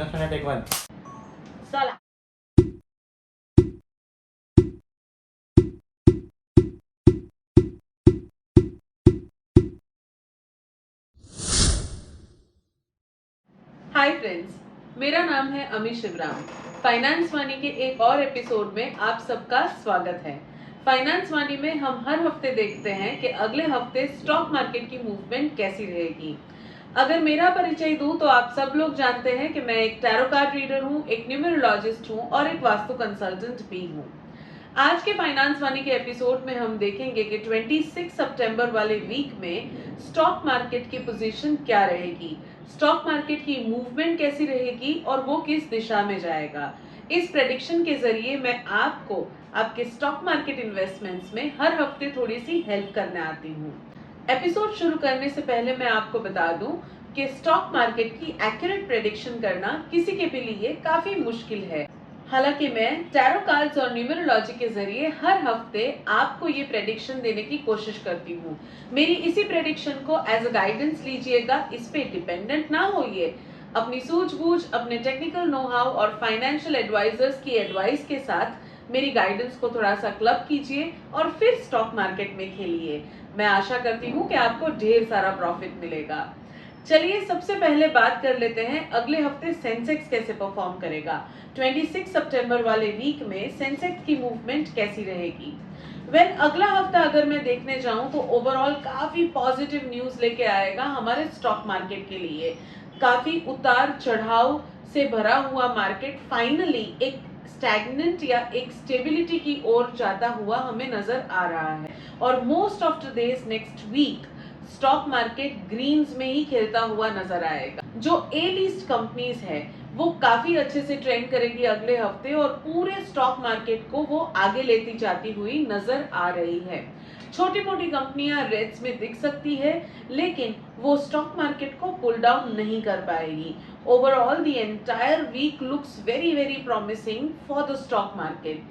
Action and take one. साला। Hi friends, मेरा नाम है अमी शिवराम। फाइनेंस वाणी के एक और एपिसोड में आप सबका स्वागत है। फाइनेंस वाणी में हम हर हफ्ते देखते हैं कि अगले हफ्ते स्टॉक मार्केट की मूवमेंट कैसी रहेगी। अगर मेरा परिचय दूं तो आप सब लोग जानते हैं कि मैं एक टैरो कार्ड रीडर हूं, एक न्यूमरोलॉजिस्ट हूं और एक वास्तु कंसल्टेंट भी हूं। आज के फाइनेंस वाणी के एपिसोड में हम देखेंगे कि 26 सितंबर वाले वीक में स्टॉक मार्केट की पोजीशन क्या रहेगी, स्टॉक मार्केट की मूवमेंट कैसी रहेगी और वो किस दिशा में जाएगा। इस प्रेडिक्शन के जरिए मैं आपको आपके स्टॉक मार्केट इन्वेस्टमेंट्स में हर हफ्ते थोड़ी सी हेल्प करने आती हूँ। एपिसोड शुरू करने से पहले मैं आपको बता दूं कि स्टॉक मार्केट की एक्यूरेट प्रेडिक्शन करना किसी के भी लिए काफी मुश्किल है। हालांकि मैं टैरो कार्ड्स और न्यूमरोलॉजी के जरिए हर हफ्ते आपको ये प्रेडिक्शन देने की कोशिश करती हूँ। मेरी इसी प्रेडिक्शन को एज अ गाइडेंस लीजिएगा, इस पे डिपेंडेंट ना होइए। अपनी सूझबूझ, अपने टेक्निकल नो हाउ और फाइनेंशियल एडवाइजर्स की एडवाइस के साथ मेरी गाइडेंस को थोड़ा सा क्लब कीजिए और फिर स्टॉक मार्केट में खेलिए। मैं आशा करती हूँ कि आपको ढेर सारा प्रॉफिट मिलेगा। चलिए सबसे पहले बात कर लेते हैं अगले हफ्ते सेंसेक्स कैसे परफॉर्म करेगा। 26 सितंबर वाले वीक में सेंसेक्स की मूवमेंट कैसी रहेगी। अगला हफ्ता अगर मैं देखने जाऊं तो ओवरऑल काफी पॉजिटिव न्यूज लेके आएगा हमारे स्टॉक मार्केट के लिए। काफी उतार चढ़ाव से भरा हुआ मार्केट फाइनली एक स्टैग्नेंट या एक स्टेबिलिटी की ओर जाता हुआ हमें नजर आ रहा है और most of the days next week stock market greens में ही खेलता हुआ नजर आएगा। जो ए लिस्ट कंपनीज है वो काफी अच्छे से ट्रेंड करेगी अगले हफ्ते और पूरे स्टॉक मार्केट को वो आगे लेती जाती हुई नजर आ रही है। छोटी मोटी कंपनियां रेड्स में दिख सकती है लेकिन वो स्टॉक मार्केट को पुल डाउन नहीं कर पाएगी। Overall the entire week looks very very promising for the stock market.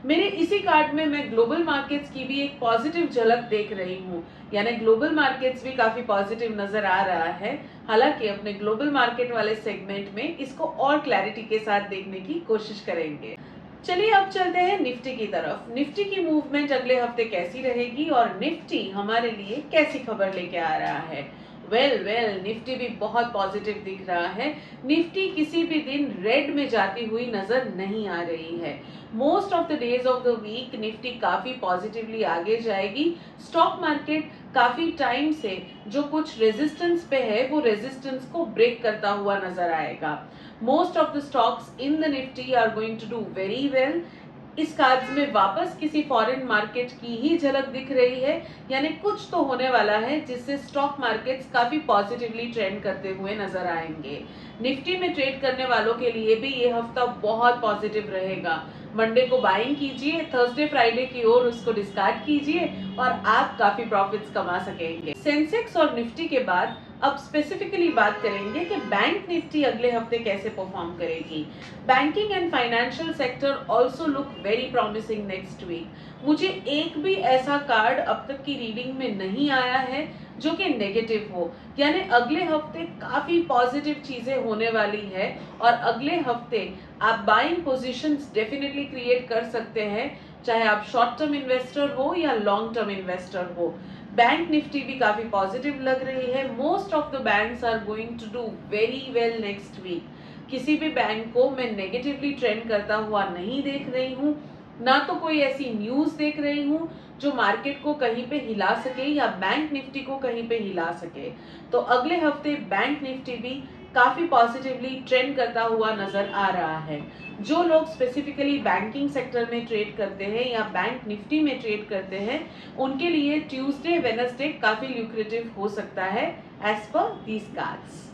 मेरे इसी कार्ड में मैं ग्लोबल मार्केट्स की भी एक पॉजिटिव झलक देख रही हूँ, यानी ग्लोबल मार्केट्स भी काफी पॉजिटिव नजर आ रहा है। हालांकि अपने ग्लोबल मार्केट वाले सेगमेंट में इसको और क्लैरिटी के साथ देखने की कोशिश करेंगे। चलिए अब चलते हैं निफ्टी की तरफ। निफ्टी की मूवमेंट अगले हफ्ते कैसी रहेगी और निफ्टी हमारे लिए कैसी खबर लेके आ रहा है। निफ्टी भी बहुत पॉजिटिव दिख रहा है। निफ्टी किसी भी दिन रेड में जाती हुई नजर नहीं आ रही है। Most of the days of the week Nifty काफी पॉजिटिवली आगे जाएगी। स्टॉक मार्केट काफी टाइम से जो कुछ रेजिस्टेंस पे है वो रेजिस्टेंस को ब्रेक करता हुआ नजर आएगा। Most of the stocks in the Nifty are going to do very well. इस कार्ड्स में वापस किसी फॉरेन मार्केट की ही झलक दिख रही है, यानी कुछ तो होने वाला है जिससे स्टॉक मार्केट्स काफी पॉजिटिवली ट्रेंड करते हुए नजर आएंगे। निफ्टी में ट्रेड करने वालों के लिए भी ये हफ्ता बहुत पॉजिटिव रहेगा। मंडे को बाइंग कीजिए, थर्सडे फ्राइडे की ओर उसको डिस्कार्ड कीजिए और आप काफी प्रॉफिट्स कमा सकेंगे। सेंसेक्स और निफ्टी के बाद अब स्पेसिफिकली बात करेंगे कि बैंक निफ्टी अगले हफ्ते कैसे परफॉर्म करेगी। Banking and financial sector also look very promising next week. मुझे एक भी ऐसा कार्ड अब तक की रीडिंग में नहीं आया है जो कि नेगेटिव हो, यानी अगले हफ्ते काफी पॉजिटिव चीजें होने वाली है और अगले हफ्ते आप बाइंग पोजीशंस डेफिनेटली क्रिएट कर सकते हैं, चाहे आप शॉर्ट टर्म इन्वेस्टर हो या लॉन्ग टर्म इन्वेस्टर हो। बैंक निफ्टी भी काफी पॉजिटिव लग रही है। Most of the banks are going to do very well next week. किसी भी बैंक को मैं नेगेटिवली ट्रेंड करता हुआ नहीं देख रही हूँ, ना तो कोई ऐसी न्यूज देख रही हूँ जो मार्केट को कहीं पे हिला सके या बैंक निफ्टी को कहीं पे हिला सके। तो अगले हफ्ते बैंक निफ्टी भी काफी पॉजिटिवली ट्रेंड करता हुआ नजर आ रहा है। जो लोग स्पेसिफिकली बैंकिंग सेक्टर में ट्रेड करते हैं या बैंक निफ्टी में ट्रेड करते हैं उनके लिए ट्यूसडे वेडनेसडे काफी ल्यूक्रेटिव हो सकता है एज पर दीज कार्ड्स।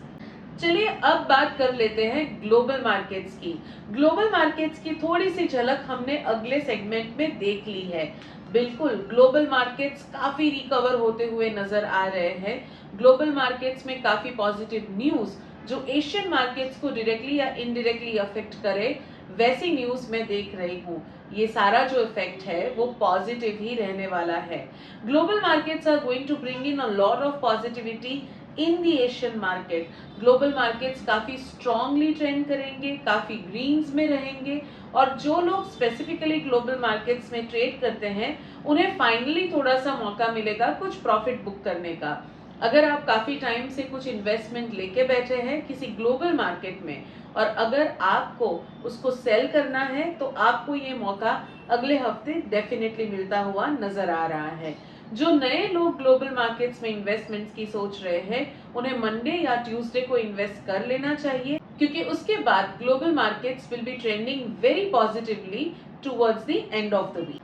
चलिए अब बात कर लेते हैं ग्लोबल मार्केट्स की। ग्लोबल मार्केट्स की थोड़ी सी झलक हमने अगले सेगमेंट में देख ली है। बिल्कुल ग्लोबल मार्केट्स काफी रिकवर होते हुए नजर आ रहे हैं। ग्लोबल मार्केट्स में काफी पॉजिटिव न्यूज जो एशियन मार्केट्स को डायरेक्टली या इनडायरेक्टली अफेक्ट करे वैसी न्यूज मैं देख रही हूँ। ये सारा जो इफेक्ट है वो पॉजिटिव ही रहने वाला है। Global markets are going to bring in a lot of positivity in the Asian market global markets काफ़ी स्ट्रांगली ट्रेंड करेंगे, काफ़ी ग्रीन्स में रहेंगे, और जो लोग स्पेसिफिकली ग्लोबल मार्केट्स में ट्रेड करते हैं उन्हें फाइनली थोड़ा सा मौका मिलेगा कुछ प्रॉफिट बुक करने का। अगर आप काफ़ी टाइम से कुछ इन्वेस्टमेंट लेके बैठे हैं किसी ग्लोबल मार्केट में और अगर आपको उसको सेल करना है तो आपको ये मौका अगले हफ्ते डेफिनेटली मिलता हुआ नजर आ रहा है। जो नए लोग ग्लोबल मार्केट्स में इन्वेस्टमेंट्स की सोच रहे हैं उन्हें मंडे या ट्यूसडे को इन्वेस्ट कर लेना चाहिए, क्योंकि उसके बाद global markets will be trending very positively towards the end of the week.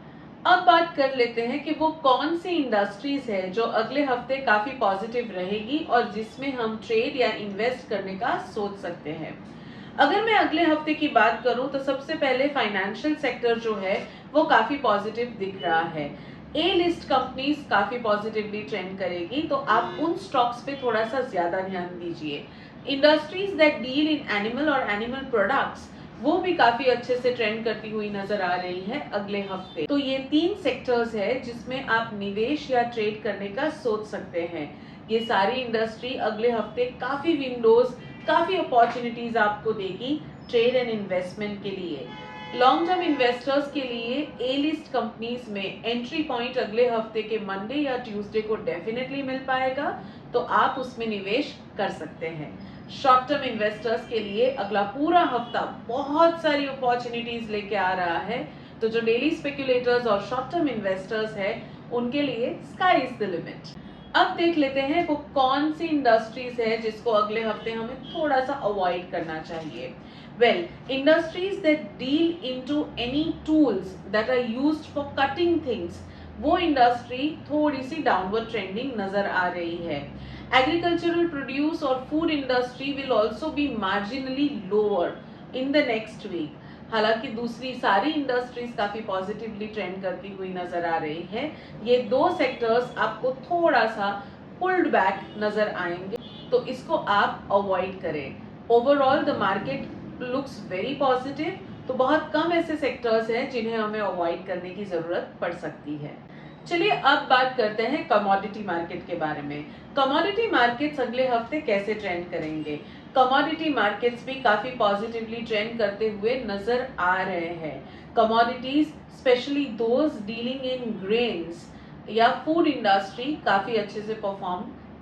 अब बात कर लेते हैं कि वो कौन सी इंडस्ट्रीज है जो अगले हफ्ते काफी पॉजिटिव रहेगी और जिसमें हम ट्रेड या इन्वेस्ट करने का सोच सकते हैं। अगर मैं अगले हफ्ते की बात करूं तो सबसे पहले फाइनेंशियल सेक्टर जो है वो काफी पॉजिटिव दिख रहा है। ए लिस्ट कंपनीज काफी पॉजिटिवली ट्रेंड करेगी, तो आप उन स्टॉक्स पे थोड़ा सा ज्यादा ध्यान दीजिए। Industries that deal in animal और एनिमल प्रोडक्ट्स वो भी काफी अच्छे से ट्रेंड करती हुई नजर आ रही है अगले हफ्ते। तो ये 3 सेक्टर्स है जिसमें आप निवेश या ट्रेड करने का सोच सकते हैं। ये सारी इंडस्ट्री अगले हफ्ते काफी विंडोज, काफी अपॉर्चुनिटीज आपको देगी ट्रेड एंड इन्वेस्टमेंट के लिए। लॉन्ग टर्म इन्वेस्टर्स के लिए ए लिस्ट कंपनीज में एंट्री पॉइंट अगले हफ्ते के मंडे या ट्यूसडे को डेफिनेटली मिल पाएगा, तो आप उसमें निवेश कर सकते हैं। शॉर्ट टर्म इन्वेस्टर्स के लिए अगला पूरा हफ्ता बहुत सारी अपॉर्चुनिटीज लेके आ रहा है, तो जो डेली स्पेक्युलेटर्स और शॉर्ट टर्म इन्वेस्टर्स है उनके लिए स्काई इज द लिमिट। अब देख लेते हैं वो कौन सी इंडस्ट्रीज है जिसको अगले हफ्ते हमें थोड़ा सा अवॉइड करना चाहिए। Well, industries that deal into any tools that are used for cutting things, वो इंडस्ट्री थोड़ी सी डाउनवर्ड ट्रेंडिंग नजर आ रही है। एग्रीकल्चरल प्रोड्यूस और food industry will also be marginally lower in the next week. हालांकि दूसरी सारी इंडस्ट्रीज काफी पॉजिटिवली ट्रेंड करती हुई नजर आ रही है। ये 2 सेक्टर्स आपको थोड़ा सा पुल्ड बैक नजर आएंगे, तो इसको आप अवॉइड करें। Overall the market looks very positive, तो बहुत कम ऐसे सेक्टर्स हैं जिन्हें हमें अवॉइड करने की जरूरत पड़ सकती है। चलिए अब बात करते हैं कमोडिटी मार्केट के बारे में। कमोडिटी मार्केट्स अगले हफ्ते कैसे ट्रेंड करेंगे? कमोडिटी मार्केट्स भी काफी पॉजिटिवली ट्रेंड करते हुए नजर आ रहे हैं। Commodities specially those dealing in grains या फूड इंडस्ट्री काफी अच्छे से परफॉर्म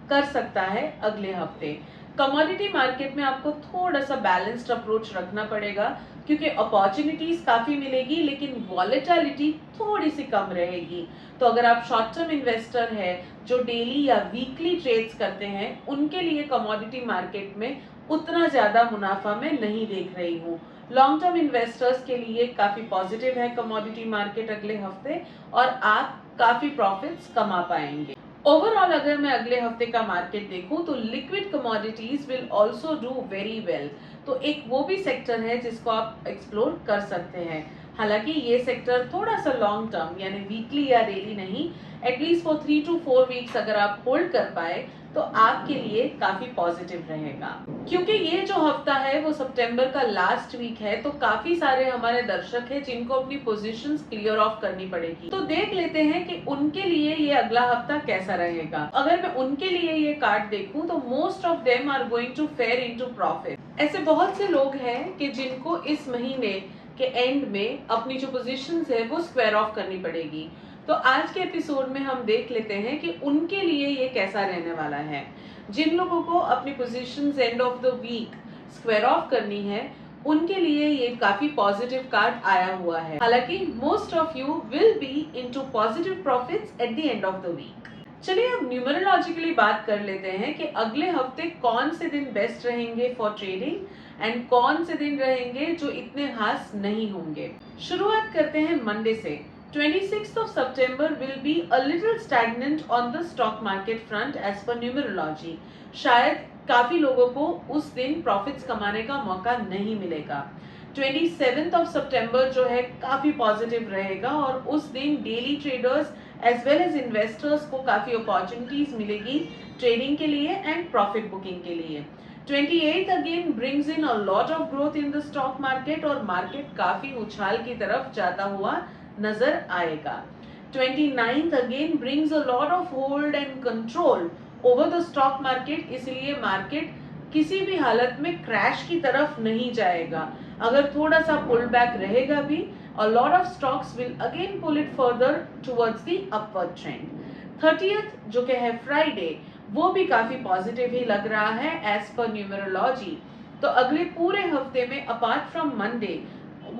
कर सकता है अगले हफ्ते। कमोडिटी मार्केट में आपको थोड़ा सा बैलेंस्ड अप्रोच रखना पड़ेगा, क्योंकि अपॉर्चुनिटीज काफी मिलेगी लेकिन वॉलेटिलिटी थोड़ी सी कम रहेगी। तो अगर आप शॉर्ट टर्म इन्वेस्टर है जो डेली या वीकली ट्रेड्स करते हैं, उनके लिए कमोडिटी मार्केट में उतना ज्यादा मुनाफा मैं नहीं देख रही हूँ। लॉन्ग टर्म इन्वेस्टर्स के लिए काफी पॉजिटिव है कमोडिटी मार्केट अगले हफ्ते, और आप काफी प्रॉफिट्स कमा पाएंगे। ओवरऑल अगर मैं अगले हफ्ते का मार्केट देखूं तो liquid commodities will also do very well, तो एक वो भी सेक्टर है जिसको आप एक्सप्लोर कर सकते हैं। हालांकि ये सेक्टर थोड़ा सा लॉन्ग टर्म यानी वीकली या डेली नहीं, एटलीस्ट फॉर 3 to 4 वीक्स अगर आप होल्ड कर पाए तो आपके लिए काफी पॉजिटिव रहेगा। क्योंकि ये जो हफ्ता है वो सितंबर का लास्ट वीक है, तो काफी सारे हमारे दर्शक हैं जिनको अपनी पोजीशंस क्लियर ऑफ करनी पड़ेगी। तो देख लेते हैं कि उनके लिए ये अगला हफ्ता कैसा रहेगा। अगर मैं उनके लिए ये कार्ड देखूं तो most of them are going to fare into profit. ऐसे बहुत से लोग हैं कि जिनको इस महीने के एंड में अपनी जो पोजीशंस है वो स्क्वायर ऑफ करनी पड़ेगी। तो आज के एपिसोड में हम देख लेते हैं कि उनके लिए ये कैसा रहने वाला है। जिन लोगों को अपनी positions end of the week square off करनी है उनके लिए ये काफी पॉजिटिव कार्ड आया हुआ है। हालांकि most of you will be into positive profits at the end of the week. चलिए अब न्यूमरोलॉजिकली बात कर लेते हैं कि अगले हफ्ते कौन से दिन बेस्ट रहेंगे फॉर ट्रेडिंग एंड कौन से दिन रहेंगे जो इतने खास नहीं होंगे। शुरुआत करते हैं मंडे से। 26th of September will be a little stagnant on the stock market front as per numerology. शायद काफी लोगों को उस दिन प्रॉफिट्स कमाने का मौका नहीं मिलेगा। 27th of September जो है काफी पॉजिटिव रहेगा और उस दिन daily traders as well as investors को काफी अपॉर्चुनिटीज मिलेगी ट्रेडिंग के लिए एंड प्रॉफिट बुकिंग के लिए। 28th again brings in a lot of growth in the stock market और मार्केट काफी उछाल की तरफ जाता हुआ नजर आएगा। 29th again brings a lot of hold and control over the stock market, इसलिए मार्केट किसी भी हालत में क्रैश की तरफ नहीं जाएगा। अगर थोड़ा सा पुल बैक रहेगा भी, a lot of stocks will again pull it further towards the upward trend। 30th जो कि है फ्राइडे, वो भी काफी पॉजिटिव ही लग रहा है एज पर न्यूमरोलॉजी। तो अगले पूरे हफ्ते में apart from Monday,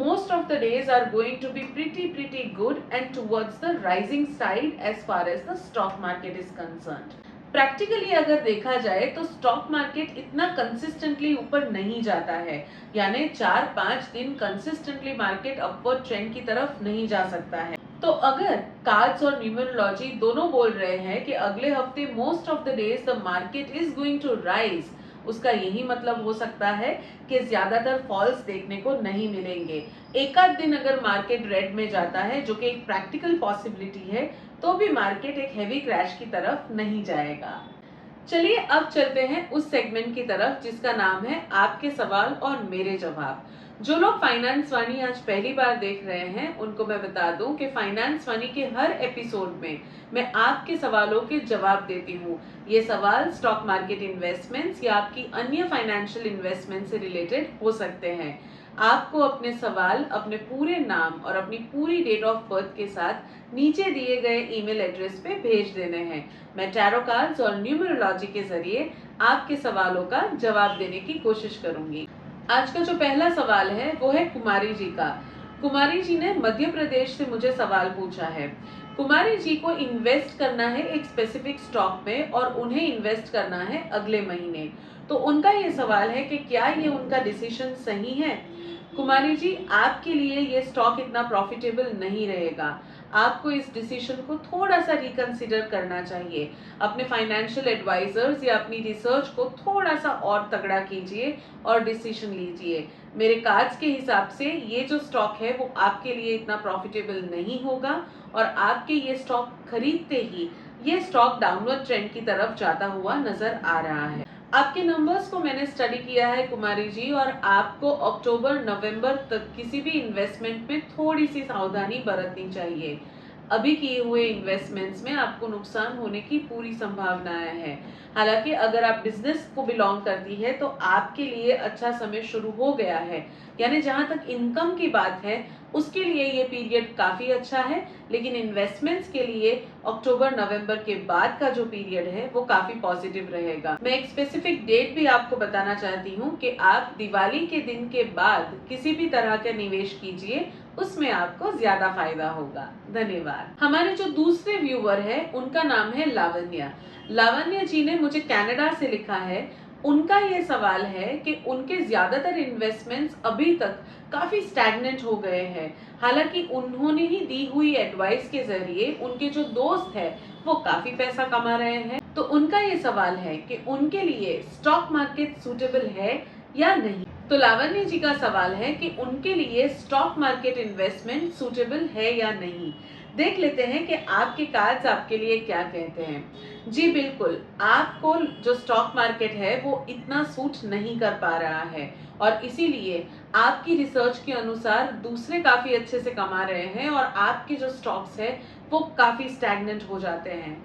most of the days are going to be pretty good and towards the rising side as far as the stock market is concerned। Practically अगर देखा जाए तो स्टॉक मार्केट इतना कंसिस्टेंटली ऊपर नहीं जाता है, यानी 4-5 दिन कंसिस्टेंटली मार्केट अपवर्ड ट्रेंड की तरफ नहीं जा सकता है। तो अगर कार्ड्स और न्यूमरोलॉजी दोनों बोल रहे हैं कि अगले हफ्ते most of the days the market is going to rise, उसका यही मतलब हो सकता है कि ज्यादातर फॉल्स देखने को नहीं मिलेंगे। एक आध दिन अगर मार्केट रेड में जाता है, जो कि एक प्रैक्टिकल पॉसिबिलिटी है, तो भी मार्केट एक हैवी क्रैश की तरफ नहीं जाएगा। चलिए अब चलते हैं उस सेगमेंट की तरफ जिसका नाम है आपके सवाल और मेरे जवाब। जो लोग फाइनेंस वाणी आज पहली बार देख रहे हैं, उनको मैं बता दूं कि फाइनेंस वाणी के हर एपिसोड में मैं आपके सवालों के जवाब देती हूँ। ये सवाल स्टॉक मार्केट इन्वेस्टमेंट्स या आपकी अन्य फाइनेंशियल इन्वेस्टमेंट से रिलेटेड हो सकते हैं। आपको अपने सवाल अपने पूरे नाम और अपनी पूरी डेट ऑफ बर्थ के साथ नीचे दिए गए ईमेल एड्रेस पे भेज देने हैं। मैं टैरो कार्ड्स और न्यूमरोलॉजी के जरिए आपके सवालों का जवाब देने की कोशिश करूंगी। आज का जो पहला सवाल है वो है कुमारी जी का। कुमारी जी ने मध्य प्रदेश से मुझे सवाल पूछा है। कुमारी जी को इन्वेस्ट करना है एक स्पेसिफिक स्टॉक में और उन्हें इन्वेस्ट करना है अगले महीने। तो उनका ये सवाल है कि क्या ये उनका डिसीजन सही है। कुमारी जी, आपके लिए ये स्टॉक इतना प्रॉफिटेबल नहीं रहेगा। आपको इस डिसीजन को थोड़ा सा रिकंसिडर करना चाहिए। अपने फाइनेंशियल एडवाइजर्स या अपनी रिसर्च को थोड़ा सा और तगड़ा कीजिए और डिसीजन लीजिए। मेरे कार्ड्स के हिसाब से ये जो स्टॉक है वो आपके लिए इतना प्रॉफिटेबल नहीं होगा और आपके ये स्टॉक खरीदते ही ये स्टॉक डाउनवर्ड ट्रेंड की तरफ जाता हुआ नजर आ रहा है। आपके नंबर्स को मैंने स्टडी किया है कुमारी जी, और आपको अक्टूबर नवंबर तक किसी भी इन्वेस्टमेंट में थोड़ी सी सावधानी बरतनी चाहिए। अभी किए हुए इन्वेस्टमेंट्स में आपको नुकसान होने की पूरी संभावनाएं हैं। हालांकि अगर आप बिजनेस को बिलोंग करती है तो आपके लिए अच्छा समय शुरू हो गया है, यानी जहां तक इनकम की बात है उसके लिए ये पीरियड काफी अच्छा है, लेकिन इन्वेस्टमेंट्स के लिए अक्टूबर नवंबर के बाद का जो पीरियड है वो काफी पॉजिटिव रहेगा। मैं एक स्पेसिफिक डेट भी आपको बताना चाहती हूँ कि आप दिवाली के दिन के बाद किसी भी तरह का निवेश कीजिए, उसमें आपको ज्यादा फायदा होगा। धन्यवाद। हमारे जो दूसरे व्यूअर है उनका नाम है लावण्या। लावण्या जी ने मुझे कनाडा से लिखा है। उनका ये सवाल है कि उनके ज्यादातर इन्वेस्टमेंट्स अभी तक काफी स्टैग्नेंट हो गए हैं। हालांकि उन्होंने ही दी हुई एडवाइस के जरिए उनके जो दोस्त है वो काफी पैसा कमा रहे हैं। तो उनका ये सवाल है कि उनके लिए स्टॉक मार्केट सूटेबल है या नहीं। तो लावण्य जी का सवाल है कि उनके लिए स्टॉक मार्केट इन्वेस्टमेंट सूटेबल है या नहीं। देख लेते हैं कि आपके कार्ड्स आपके लिए क्या कहते हैं। जी बिल्कुल, आपको जो स्टॉक मार्केट है वो इतना सूट नहीं कर पा रहा है और इसीलिए आपकी रिसर्च के अनुसार दूसरे काफी अच्छे से कमा रहे हैं और आपके जो स्टॉक्स है वो काफी स्टैग्नेंट हो जाते हैं।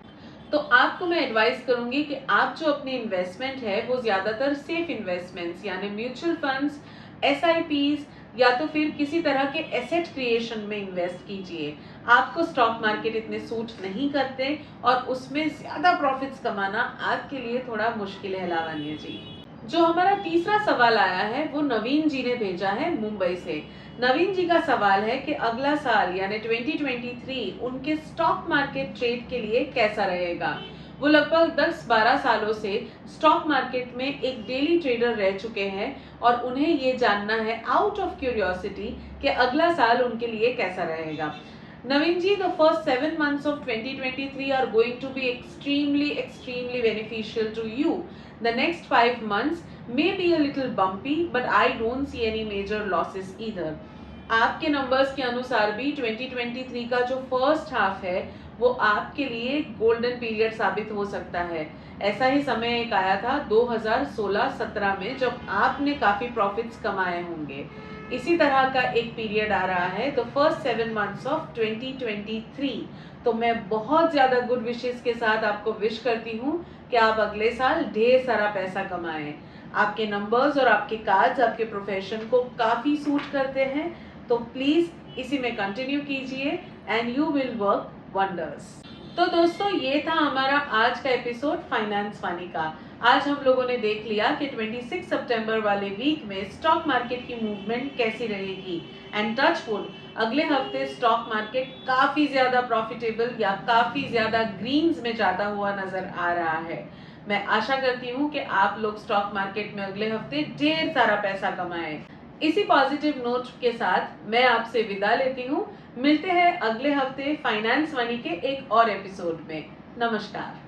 तो आपको मैं एडवाइस करूंगी कि आप जो अपनी इन्वेस्टमेंट है वो ज्यादातर सेफ इन्वेस्टमेंट्स यानी म्यूचुअल फंड्स, एसआईपीज या तो फिर किसी तरह के एसेट क्रिएशन में इन्वेस्ट कीजिए। आपको स्टॉक मार्केट इतने सूट नहीं करते और उसमें ज्यादा प्रॉफिट्स कमाना आपके लिए थोड़ा मुश्किल है। लावण्य जी, जो हमारा तीसरा सवाल आया है वो नवीन जी ने भेजा है मुंबई से। नवीन जी का सवाल है कि अगला साल यानी 2023 उनके स्टॉक मार्केट ट्रेड के लिए कैसा रहेगा। वो लगभग 10-12 सालों से स्टॉक मार्केट में एक डेली ट्रेडर रह चुके हैं और उन्हें ये जानना है आउट ऑफ क्यूरियोसिटी कि अगला साल उनके लिए कैसा रहेगा। Naveen ji, the first 7 months of 2023 are going to be extremely beneficial to you. The next 5 months may be a little bumpy, but I don't see any major losses either. आपके numbers के अनुसार भी 2023 का जो first half है वो आपके लिए गोल्डन पीरियड साबित हो सकता है। ऐसा ही समय एक आया था 2016-17 में जब आपने काफी प्रॉफिट्स कमाए होंगे। इसी तरह का एक पीरियड आ रहा है द फर्स्ट 7 मंथ्स ऑफ 2023। तो मैं बहुत ज्यादा गुड विशेस के साथ आपको विश करती हूँ कि आप अगले साल ढेर सारा पैसा कमाएं। आपके नंबर्स और आपके कार्ड्स आपके प्रोफेशन को काफ़ी सूट करते हैं, तो प्लीज़ इसी में कंटिन्यू कीजिए and you will work wonders. तो दोस्तों, ये था हमारा आज का एपिसोड फाइनेंस फनी का। आज हम लोगों ने देख लिया कि 26 सितंबर वाले वीक में स्टॉक मार्केट की मूवमेंट कैसी रहेगी एंड टच वुड अगले हफ्ते स्टॉक मार्केट काफ़ी ज़्यादा प्रॉफिटेबल या काफ़ी ज़्यादा ग्रीन्स में जाता हुआ नज़र आ रहा है। मैं आशा करती हूँ कि आप लोग स्टॉक मार्केट में अगले हफ्ते ढेर सारा पैसा कमाएं। इसी पॉजिटिव नोट के साथ मैं आपसे विदा लेती हूँ। मिलते हैं अगले हफ्ते फाइनेंस मनी के एक और एपिसोड में। नमस्कार।